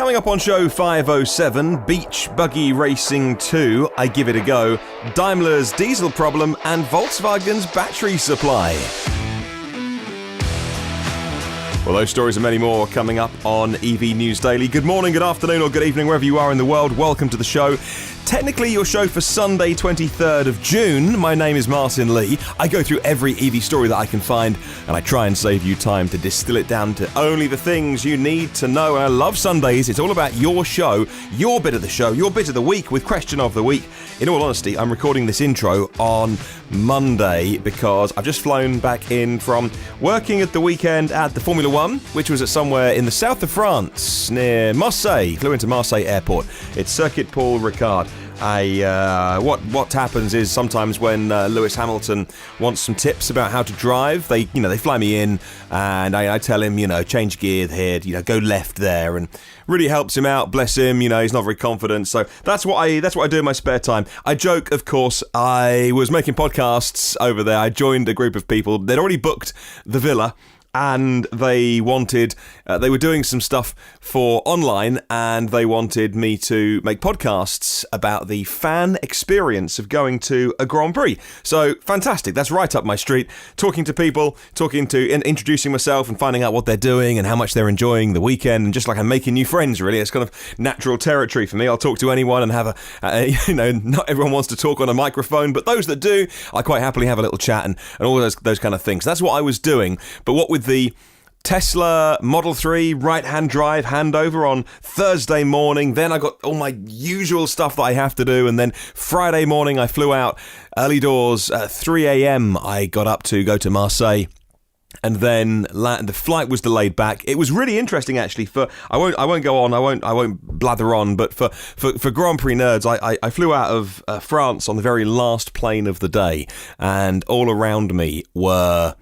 Coming up on show 507, Beach Buggy Racing 2, I Give It a Go, Daimler's diesel problem, and Volkswagen's battery supply. Well, those stories and many more coming up on EV News Daily. Good morning, good afternoon, or good evening, wherever you are in the world. Welcome to the show. Technically your show for Sunday 23rd of June. My name is Martyn Lee. I go through every EV story that I can find and I try and save you time to distill it down to only the things you need to know. And I love Sundays. It's all about your show, your bit of the show, your bit of the week with Question of the Week. In all honesty, I'm recording this intro on Monday because I've just flown back in from working at the weekend at the Formula One, which was at somewhere in the south of France near Marseille. Flew into Marseille Airport. It's Circuit Paul Ricard. What happens is sometimes when Lewis Hamilton wants some tips about how to drive, they fly me in and I tell him, change gear here, go left there, and really helps him out. Bless him, he's not very confident. So that's what I do in my spare time. I joke, of course. I was making podcasts over there. I joined a group of people. They'd already booked the villa. And they wanted, they were doing some stuff for online, and they wanted me to make podcasts about the fan experience of going to a Grand Prix. So, fantastic. That's right up my street. Talking to people, introducing myself and finding out what they're doing and how much they're enjoying the weekend. And just like I'm making new friends, really. It's kind of natural territory for me. I'll talk to anyone and have not everyone wants to talk on a microphone, but those that do, I quite happily have a little chat and all those kind of things. That's what I was doing. But what with the Tesla Model 3 right-hand drive handover on Thursday morning. Then I got all my usual stuff that I have to do. And then Friday morning I flew out early doors. 3 a.m. I got up to go to Marseille. And then the flight was delayed back. It was really interesting, actually. I won't go on. I won't blather on. But for Grand Prix nerds, I flew out of France on the very last plane of the day, and all around me were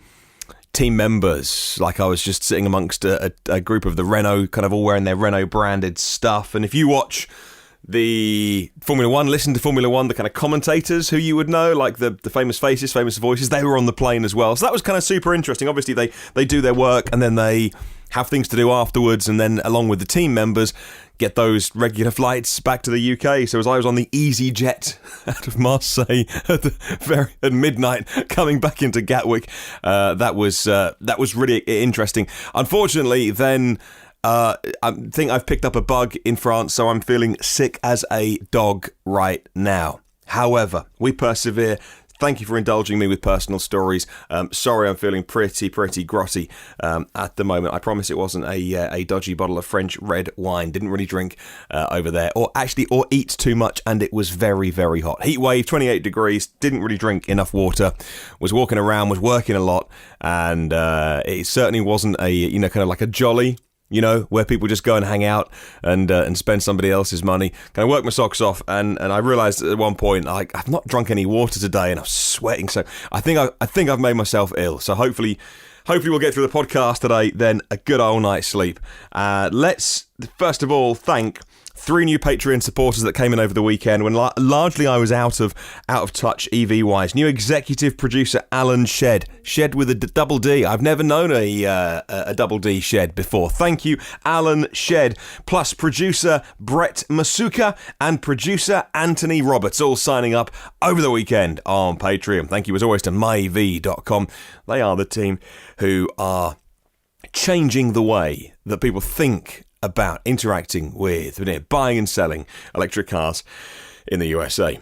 team members. Like I was just sitting amongst a group of the Renault, kind of all wearing their Renault branded stuff. And if you watch the Formula One, listen to Formula One, the kind of commentators who you would know, like the famous faces, famous voices, they were on the plane as well. So that was kind of super interesting. Obviously they do their work and then they have things to do afterwards, and then along with the team members get those regular flights back to the UK. So as I was on the EasyJet out of Marseille at midnight, coming back into Gatwick, that was really interesting. Unfortunately, then I think I've picked up a bug in France, so I'm feeling sick as a dog right now. However, we persevere. Thank you for indulging me with personal stories. Sorry, I'm feeling pretty grotty at the moment. I promise it wasn't a dodgy bottle of French red wine. Didn't really drink over there, or eat too much, and it was very, very hot. Heat wave, 28 degrees. Didn't really drink enough water. Was walking around, was working a lot, and it certainly wasn't a kind of like a jolly, where people just go and hang out and spend somebody else's money. Kind of work my socks off, and I realised at one point, I've not drunk any water today, and I'm sweating. So I think I've made myself ill. So hopefully we'll get through the podcast today. Then a good old night's sleep. Let's first of all thank 3 new Patreon supporters that came in over the weekend when largely I was out of touch EV-wise. New executive producer Alan Shed with a double D. I've never known a double D Shed before. Thank you, Alan Shed. Plus producer Brett Masuka and producer Anthony Roberts, all signing up over the weekend on Patreon. Thank you as always to myev.com. They are the team who are changing the way that people think about interacting with, buying and selling electric cars in the USA.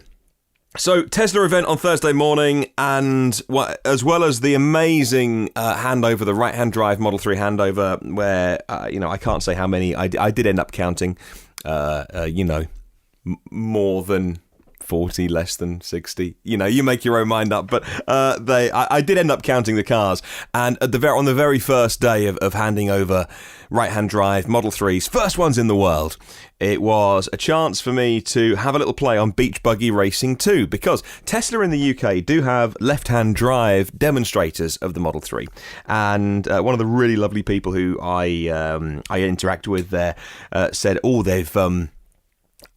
So, Tesla event on Thursday morning, and as well as the amazing handover, the right-hand drive Model 3 handover, where, I can't say how many, I did end up counting, more than 40, less than 60. You make your own mind up. But I did end up counting the cars, and on the very first day of handing over right-hand drive Model 3s, first ones in the world, it was a chance for me to have a little play on Beach Buggy Racing 2, because Tesla in the UK do have left-hand drive demonstrators of the Model 3, and one of the really lovely people who I interact with there said,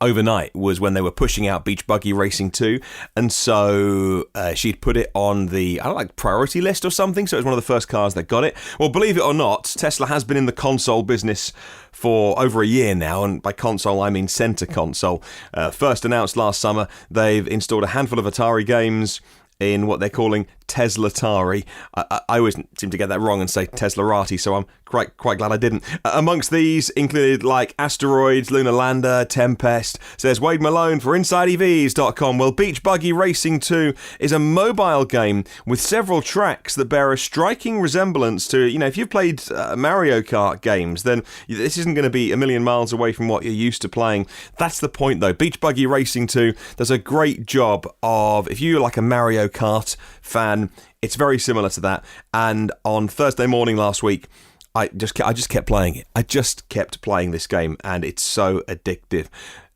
overnight was when they were pushing out Beach Buggy Racing 2, and so she'd put it on the, priority list or something, so it was one of the first cars that got it. Well, believe it or not, Tesla has been in the console business for over a year now, and by console I mean center console. First announced last summer, they've installed a handful of Atari games in what they're calling Teslatari. I always seem to get that wrong and say Teslarati, so I'm quite glad I didn't. Amongst these included like Asteroids, Lunar Lander, Tempest. Says Wade Malone for InsideEVs.com. Well, Beach Buggy Racing 2 is a mobile game with several tracks that bear a striking resemblance to, if you've played Mario Kart games, then this isn't going to be a million miles away from what you're used to playing. That's the point, though. Beach Buggy Racing 2 does a great job of, if you're like a Mario Kart fan, it's very similar to that. And on Thursday morning last week, I just kept playing it. I just kept playing this game, and it's so addictive.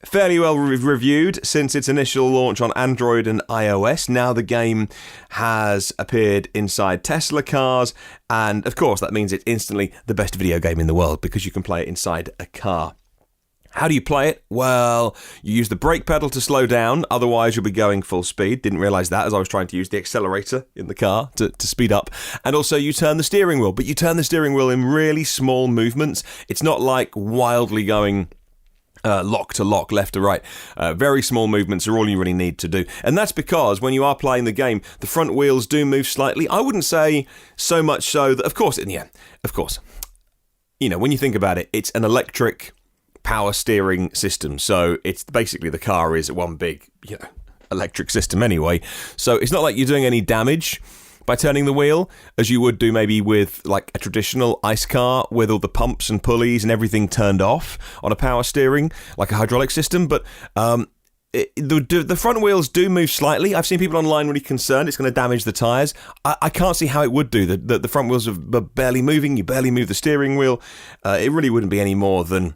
Fairly well reviewed since its initial launch on Android and iOS. Now the game has appeared inside Tesla cars, and of course that means it's instantly the best video game in the world because you can play it inside a car. How do you play it? Well, you use the brake pedal to slow down, otherwise you'll be going full speed. Didn't realise that as I was trying to use the accelerator in the car to speed up. And also you turn the steering wheel, but you turn the steering wheel in really small movements. It's not like wildly going lock to lock, left to right. Very small movements are all you really need to do. And that's because when you are playing the game, the front wheels do move slightly. I wouldn't say so much so that, of course, when you think about it, it's an electric power steering system, so it's basically the car is one big electric system anyway, so it's not like you're doing any damage by turning the wheel as you would do maybe with like a traditional ICE car with all the pumps and pulleys and everything turned off on a power steering like a hydraulic system. But the front wheels do move slightly. I've seen people online really concerned it's going to damage the tyres. I can't see how it would do. The front wheels are barely moving. You barely move the steering wheel. It really wouldn't be any more than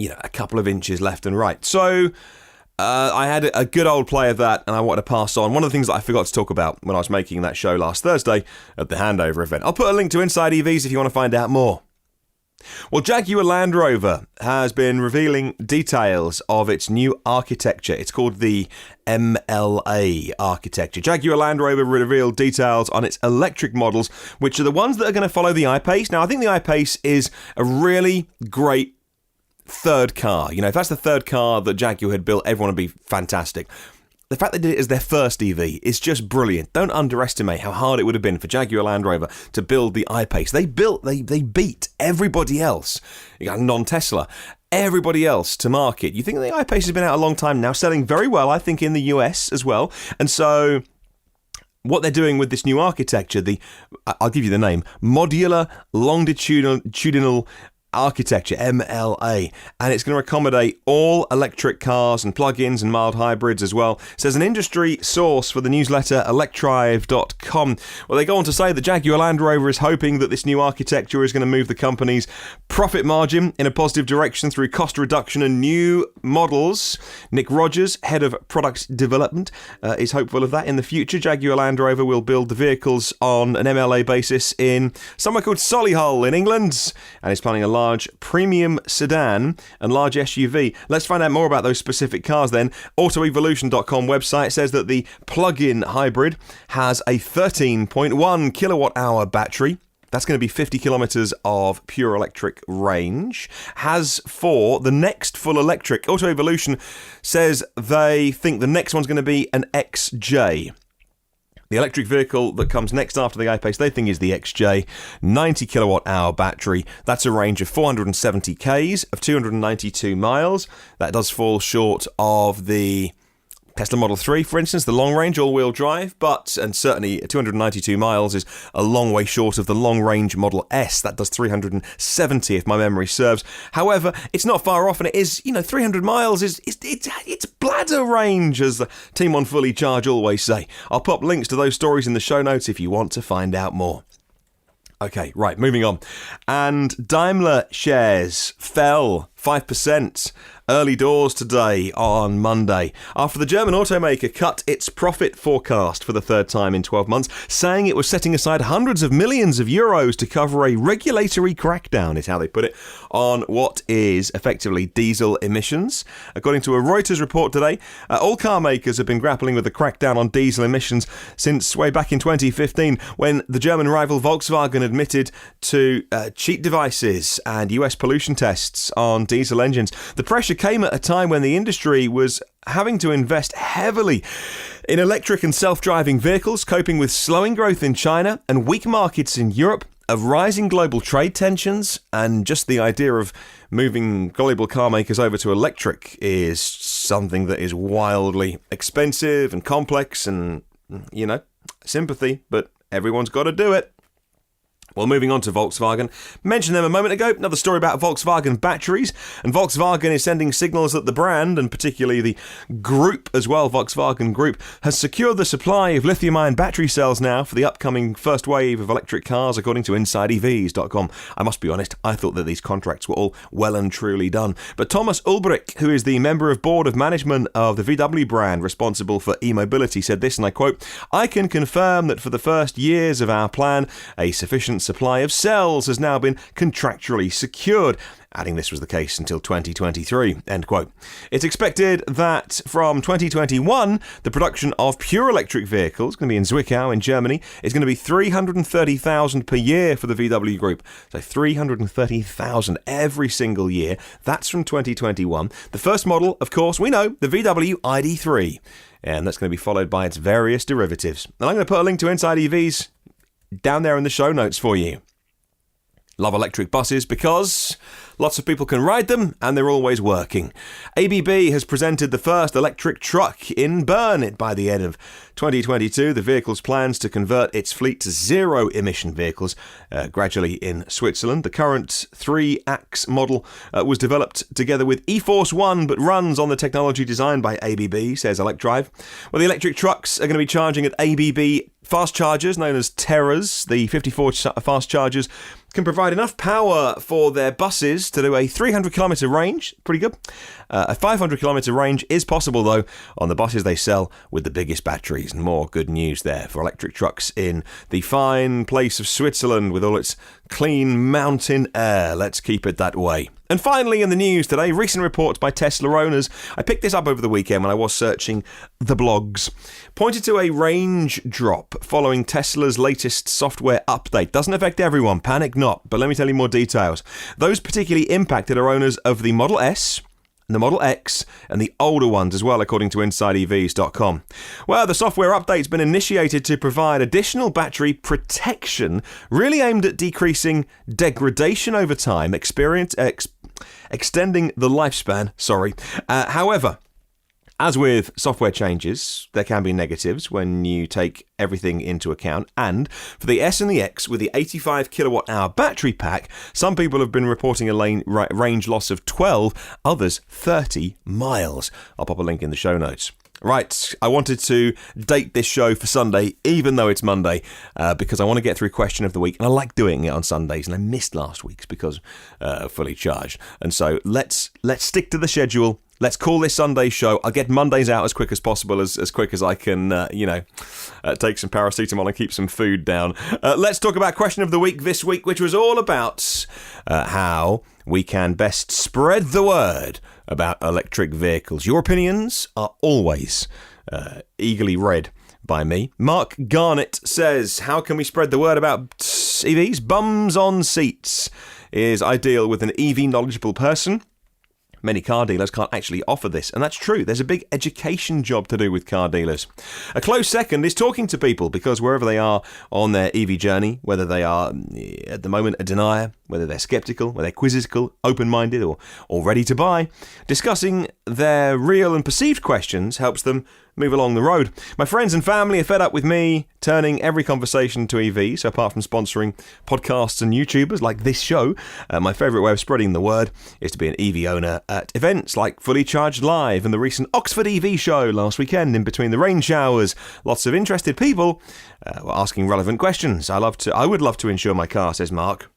a couple of inches left and right. So I had a good old play of that, and I wanted to pass on one of the things that I forgot to talk about when I was making that show last Thursday at the handover event. I'll put a link to Inside EVs if you want to find out more. Well, Jaguar Land Rover has been revealing details of its new architecture. It's called the MLA architecture. Jaguar Land Rover revealed details on its electric models, which are the ones that are going to follow the I-Pace. Now, I think the I-Pace is a really great third car. If that's the third car that Jaguar had built, everyone would be fantastic. The fact they did it as their first EV is just brilliant. Don't underestimate how hard it would have been for Jaguar Land Rover to build the I-Pace. They beat everybody else, non-Tesla, everybody else to market. You think the I-Pace has been out a long time now, selling very well, I think, in the US as well. And so what they're doing with this new architecture, I'll give you the name, Modular Longitudinal Architecture, MLA, and it's going to accommodate all electric cars and plug-ins and mild hybrids as well, says an industry source for the newsletter electrive.com. Well, they go on to say that Jaguar Land Rover is hoping that this new architecture is going to move the company's profit margin in a positive direction through cost reduction and new models. Nick Rogers, head of product development, is hopeful of that in the future. Jaguar Land Rover will build the vehicles on an MLA basis in somewhere called Solihull in England, and is planning a large premium sedan and large SUV. Let's find out more about those specific cars then. Autoevolution.com website says that the plug-in hybrid has a 13.1 kilowatt hour battery. That's going to be 50 kilometers of pure electric range. Has for the next full electric, Autoevolution says they think the next one's going to be an XJ. The electric vehicle that comes next after the I-Pace, they think, is the XJ, 90 kilowatt hour battery. That's a range of 470 Ks of 292 miles. That does fall short of the Tesla Model 3, for instance, the long-range all-wheel drive, and certainly 292 miles is a long way short of the long-range Model S. That does 370, if my memory serves. However, it's not far off, and it is, 300 miles it's bladder range, as the team on Fully Charge always say. I'll pop links to those stories in the show notes if you want to find out more. Okay, right, moving on. And Daimler shares fell 5%. Early doors today on Monday, after the German automaker cut its profit forecast for the third time in 12 months, saying it was setting aside hundreds of millions of euros to cover a regulatory crackdown, is how they put it, on what is effectively diesel emissions. According to a Reuters report today, all car makers have been grappling with the crackdown on diesel emissions since way back in 2015, when the German rival Volkswagen admitted to cheat devices and US pollution tests on diesel engines. The pressure came at a time when the industry was having to invest heavily in electric and self-driving vehicles, coping with slowing growth in China and weak markets in Europe, of rising global trade tensions, and just the idea of moving global car makers over to electric is something that is wildly expensive and complex and, sympathy, but everyone's got to do it. Well, moving on to Volkswagen. Mentioned them a moment ago. Another story about Volkswagen batteries. And Volkswagen is sending signals that the brand, and particularly the group as well, Volkswagen Group, has secured the supply of lithium-ion battery cells now for the upcoming first wave of electric cars, according to InsideEVs.com. I must be honest, I thought that these contracts were all well and truly done. But Thomas Ulbrich, who is the member of board of management of the VW brand responsible for e-mobility, said this, and I quote, "I can confirm that for the first years of our plan, a sufficient supply of cells has now been contractually secured," adding this was the case until 2023, end quote. It's expected that from 2021, the production of pure electric vehicles, going to be in Zwickau in Germany, is going to be 330,000 per year for the VW Group. So 330,000 every single year. That's from 2021. The first model, of course, we know, the VW ID3. And that's going to be followed by its various derivatives. And I'm going to put a link to Inside EVs down there in the show notes for you. Love electric buses because lots of people can ride them and they're always working. ABB has presented the first electric truck in Bern by the end of 2022. The vehicle's plans to convert its fleet to zero-emission vehicles gradually in Switzerland. The current 3-axe model was developed together with eForce One, but runs on the technology designed by ABB, says ElecDrive. Well, the electric trucks are going to be charging at ABB fast chargers known as Terras. The 54 fast chargers can provide enough power for their buses to do a 300-kilometre range. Pretty good. A 500-kilometre range is possible, though, on the buses they sell with the biggest batteries. And more good news there for electric trucks in the fine place of Switzerland with all its clean mountain air. Let's keep it that way. And finally, in the news today, recent reports by Tesla owners, I picked this up over the weekend when I was searching the blogs, pointed to a range drop following Tesla's latest software update. Doesn't affect everyone, panic not, but let me tell you more details. Those particularly impacted are owners of the Model S, the Model X, and the older ones as well, according to InsideEVs.com. Well, the software update's been initiated to provide additional battery protection, really aimed at decreasing degradation over time, extending the lifespan, however, as with software changes, there can be negatives when you take everything into account. And for the S and the X, with the 85 kilowatt-hour battery pack, some people have been reporting a range loss of 12, others 30 miles. I'll pop a link in the show notes. Right, I wanted to date this show for Sunday, even though it's Monday, because I want to get through question of the week, and I like doing it on Sundays, and I missed last week's because fully charged. And so let's stick to the schedule. Let's call this Sunday's show. I'll get Mondays out as quick as possible, as quick as I can, take some paracetamol and keep some food down. Let's talk about question of the week this week, which was all about how we can best spread the word about electric vehicles. Your opinions are always eagerly read by me. Mark Garnett says, how can we spread the word about EVs? Bums on seats is ideal with an EV knowledgeable person. Many car dealers can't actually offer this, and that's true. There's a big education job to do with car dealers. A close second is talking to people, because wherever they are on their EV journey, whether they are at the moment a denier, whether they're skeptical, whether they're quizzical, open-minded, or ready to buy, discussing their real and perceived questions helps them move along the road. My friends and family are fed up with me turning every conversation to EV, so apart from sponsoring podcasts and YouTubers like this show, my favourite way of spreading the word is to be an EV owner at events like Fully Charged Live and the recent Oxford EV show last weekend in between the rain showers. Lots of interested people were asking relevant questions. I would love to insure my car, says Mark.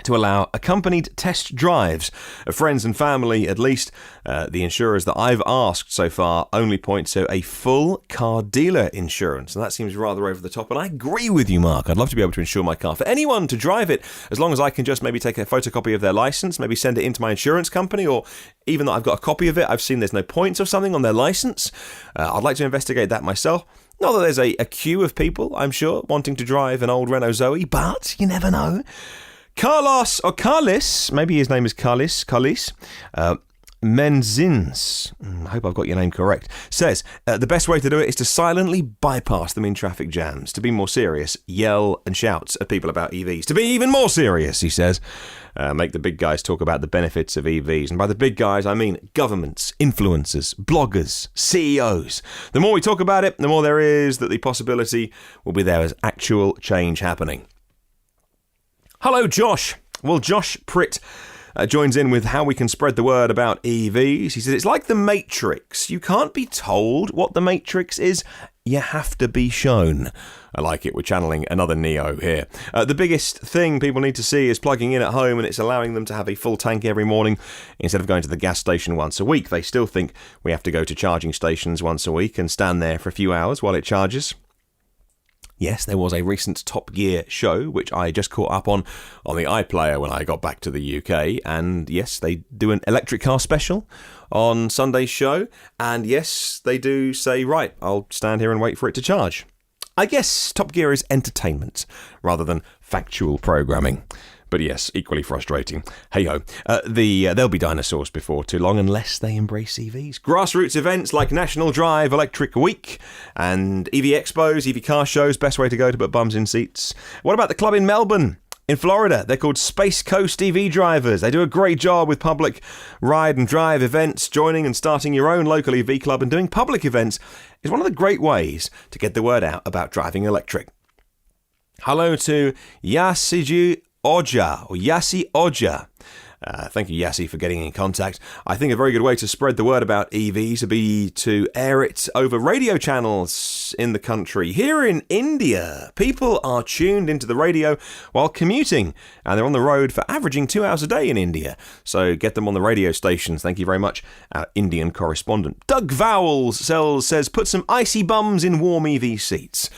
to allow accompanied test drives of friends and family, at least. The insurers that I've asked so far only point to a full car dealer insurance, and that seems rather over the top, and I agree with you, Mark. I'd love to be able to insure my car for anyone to drive it, as long as I can just maybe take a photocopy of their license, maybe send it into my insurance company, or even that I've got a copy of it, I've seen there's no points or something on their license. I'd like to investigate that myself. Not that there's a queue of people, I'm sure, wanting to drive an old Renault Zoe, but you never know. Carlis, maybe his name is Carlis, Menzins, I hope I've got your name correct, says, the best way to do it is to silently bypass them in traffic jams. To be more serious, yell and shout at people about EVs. To be even more serious, he says, make the big guys talk about the benefits of EVs. And by the big guys, I mean governments, influencers, bloggers, CEOs. The more we talk about it, the more there is that the possibility will be there as actual change happening. Hello, Josh. Well, Josh Pritt joins in with how we can spread the word about EVs. He says, it's like the Matrix. You can't be told what the Matrix is. You have to be shown. I like it. We're channeling another Neo here. The biggest thing people need to see is plugging in at home, and it's allowing them to have a full tank every morning instead of going to the gas station once a week. They still think we have to go to charging stations once a week and stand there for a few hours while it charges. Yes, there was a recent Top Gear show, which I just caught up on the iPlayer when I got back to the UK. And yes, they do an electric car special on Sunday's show. And yes, they do say, right, I'll stand here and wait for it to charge. I guess Top Gear is entertainment rather than factual programming. But yes, equally frustrating. Hey-ho. There'll be dinosaurs before too long unless they embrace EVs. Grassroots events like National Drive Electric Week and EV Expos, EV car shows, best way to go to put bums in seats. What about the club in Melbourne? In Florida, they're called Space Coast EV Drivers. They do a great job with public ride and drive events. Joining and starting your own local EV club and doing public events is one of the great ways to get the word out about driving electric. Hello to Yasiju Oja, or Yassi Oja. Thank you, Yassi, for getting in contact. I think a very good way to spread the word about EVs would be to air it over radio channels in the country. Here in India, people are tuned into the radio while commuting, and they're on the road for averaging 2 hours a day in India. So get them on the radio stations. Thank you very much, our Indian correspondent. Doug Vowles says, put some icy bums in warm EV seats.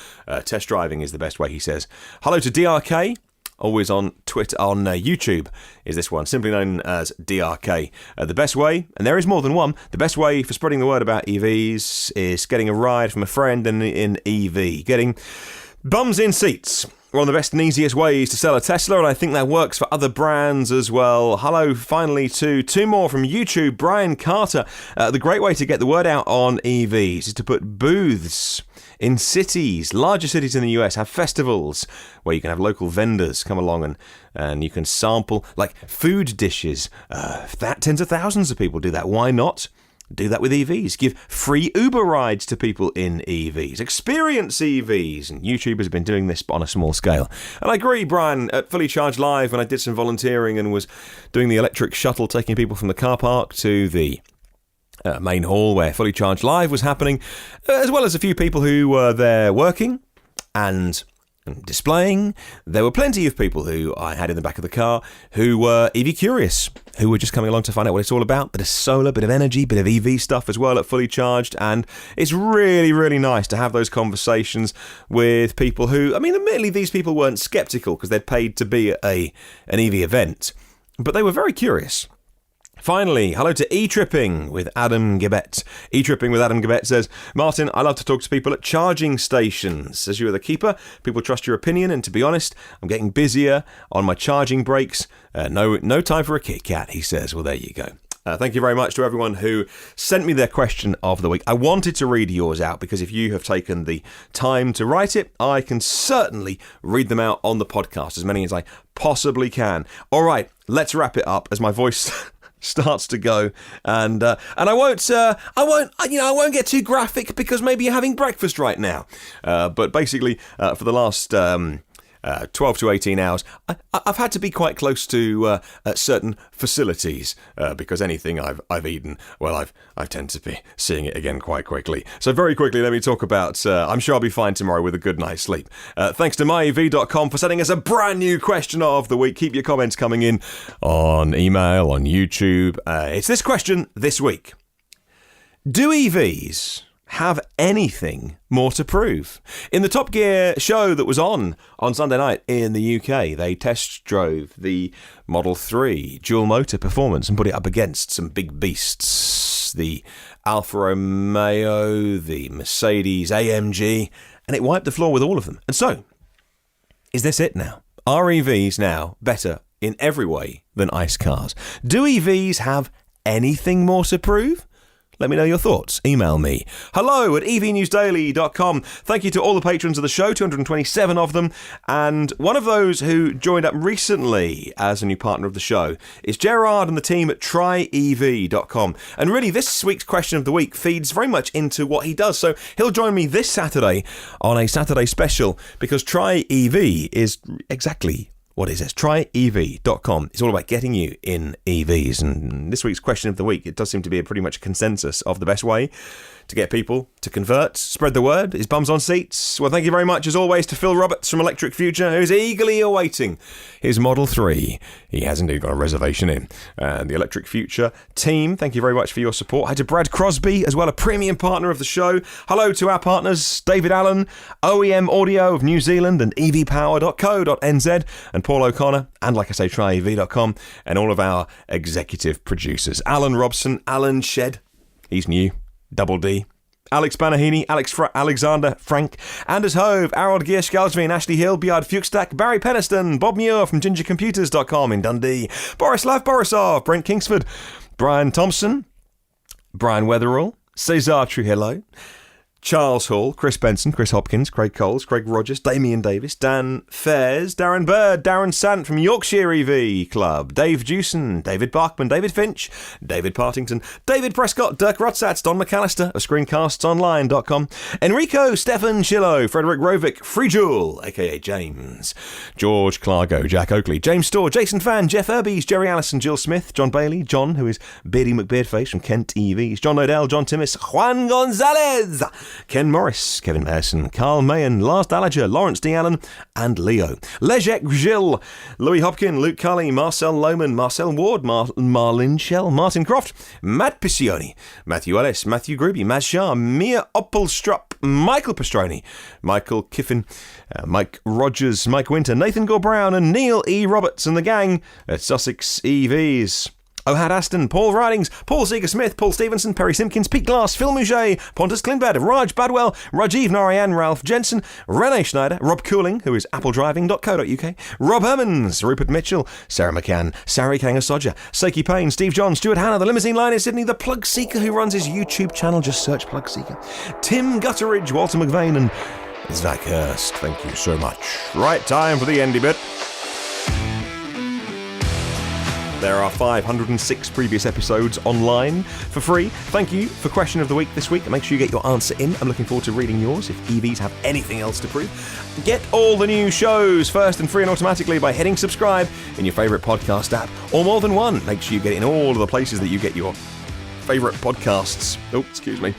Test driving is the best way, he says. Hello to DRK. Always on Twitter, on YouTube is this one, simply known as DRK. The best way, and there is more than one, the best way for spreading the word about EVs is getting a ride from a friend in EV. Getting bums in seats. One of the best and easiest ways to sell a Tesla, and I think that works for other brands as well. Hello, finally, to two more from YouTube. Brian Carter. The great way to get the word out on EVs is to put booths in cities, larger cities in the US, have festivals where you can have local vendors come along and you can sample, like, food dishes. Tens of thousands of people do that. Why not? Do that with EVs. Give free Uber rides to people in EVs. Experience EVs. And YouTubers have been doing this on a small scale. And I agree, Brian, at Fully Charged Live, when I did some volunteering and was doing the electric shuttle, taking people from the car park to the main hall where Fully Charged Live was happening, as well as a few people who were there working and displaying. There were plenty of people who I had in the back of the car who were EV curious, who were just coming along to find out what it's all about. Bit of solar, bit of energy, bit of EV stuff as well at Fully Charged, and it's really, really nice to have those conversations with people who, I mean, admittedly, these people weren't skeptical because they'd paid to be at an EV event, but they were very curious. Finally, hello to E-Tripping with Adam Gibbett. E-Tripping with Adam Gibbett says, Martin, I love to talk to people at charging stations. As you are the keeper, people trust your opinion, and to be honest, I'm getting busier on my charging breaks. No time for a Kit Kat, he says. Well, there you go. Thank you very much to everyone who sent me their question of the week. I wanted to read yours out because if you have taken the time to write it, I can certainly read them out on the podcast, as many as I possibly can. All right, let's wrap it up as my voice starts to go, and I won't get too graphic because maybe you're having breakfast right now. But basically, for the last 12 to 18 hours. I've had to be quite close to certain facilities because anything I've eaten, well, I tend to be seeing it again quite quickly. So very quickly, let me talk about, I'm sure I'll be fine tomorrow with a good night's sleep. Thanks to myev.com for sending us a brand new question of the week. Keep your comments coming in on email, on YouTube. It's this question this week. Do EVs have anything more to prove? In the Top Gear show that was on Sunday night in the UK, they test drove the Model 3 dual motor performance and put it up against some big beasts, the Alfa Romeo, the Mercedes AMG, and it wiped the floor with all of them. And so, is this it now? Are EVs now better in every way than ICE cars? Do EVs have anything more to prove? Let me know your thoughts. Email me. hello@evnewsdaily.com. Thank you to all the patrons of the show, 227 of them. And one of those who joined up recently as a new partner of the show is Gerard and the team at tryev.com. And really, this week's question of the week feeds very much into what he does. So he'll join me this Saturday on a Saturday special because Try EV is exactly what is this? tryev.com. It's all about getting you in EVs. And this week's question of the week, it does seem to be pretty much a consensus of the best way to get people to convert, spread the word, is bums on seats. Well, thank you very much, as always, to Phil Roberts from Electric Future, who's eagerly awaiting his Model 3. He has indeed got a reservation in. And the Electric Future team, thank you very much for your support. Hi to Brad Crosby, as well, a premium partner of the show. Hello to our partners, David Allen, OEM Audio of New Zealand and evpower.co.nz, and Paul O'Connor, and like I say, tryev.com, and all of our executive producers. Alan Robson, Alan Shed, he's new. Double D, Alex Banahini, Alexander Frank, Anders Hove, Harold Gierschalsveen, Ashley Hill, Bjard Fuchstak, Barry Penniston, Bob Muir from GingerComputers.com in Dundee, Borislav Borisov, Brent Kingsford, Brian Thompson, Brian Weatherall, Cesar Trujillo, Charles Hall, Chris Benson, Chris Hopkins, Craig Coles, Craig Rogers, Damien Davis, Dan Fairs, Darren Bird, Darren Sant from Yorkshire EV Club, Dave Jewson, David Barkman, David Finch, David Partington, David Prescott, Dirk Rotsatz, Don McAllister of ScreencastsOnline.com, Enrico, Stefan Schillo, Frederick Rovick, Free Jewel, aka James, George Clargo, Jack Oakley, James Storr, Jason Fan, Jeff Urbies, Jerry Allison, Jill Smith, John Bailey, John, who is Beardy McBeardface from Kent EVs, John Odell, John Timmis, Juan Gonzalez, Ken Morris, Kevin Mason, Carl Mayen, Lars Dallager, Lawrence D. Allen, and Leo. Lejek Gilles, Louis Hopkin, Luke Cully, Marcel Lohman, Marcel Ward, Marlin Shell, Martin Croft, Matt Piccioni, Matthew Ellis, Matthew Gruby, Maz Shah, Mia Oppelstrup, Michael Pastroni, Michael Kiffin, Mike Rogers, Mike Winter, Nathan Gore Brown, and Neil E. Roberts and the gang at Sussex EVs. Ohad Aston, Paul Ridings, Paul Seeger-Smith, Paul Stevenson, Perry Simpkins, Pete Glass, Phil Mouget, Pontus Klinbad, Raj Badwell, Rajiv Narayan, Ralph Jensen, Renee Schneider, Rob Cooling, who is appledriving.co.uk, Rob Hermans, Rupert Mitchell, Sarah McCann, Sari Kangasoja, Seiki Payne, Steve John, Stuart Hanna, the Limousine Line in Sydney, the Plug Seeker, who runs his YouTube channel, just search Plug Seeker, Tim Gutteridge, Walter McVeigh, and Zach Hurst. Thank you so much. Right, time for the endy bit. There are 506 previous episodes online for free. Thank you for Question of the Week this week. Make sure you get your answer in. I'm looking forward to reading yours if EVs have anything else to prove. Get all the new shows first and free and automatically by hitting subscribe in your favourite podcast app, or more than one. Make sure you get it in all of the places that you get your favourite podcasts. Oh, excuse me.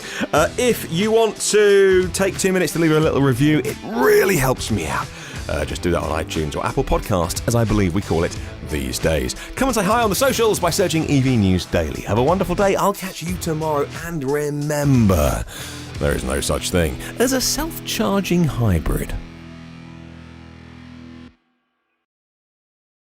If you want to take 2 minutes to leave a little review, it really helps me out. Just do that on iTunes or Apple Podcast, as I believe we call it these days. Come and say hi on the socials by searching EV News Daily. Have a wonderful day. I'll catch you tomorrow. And remember, there is no such thing as a self-charging hybrid.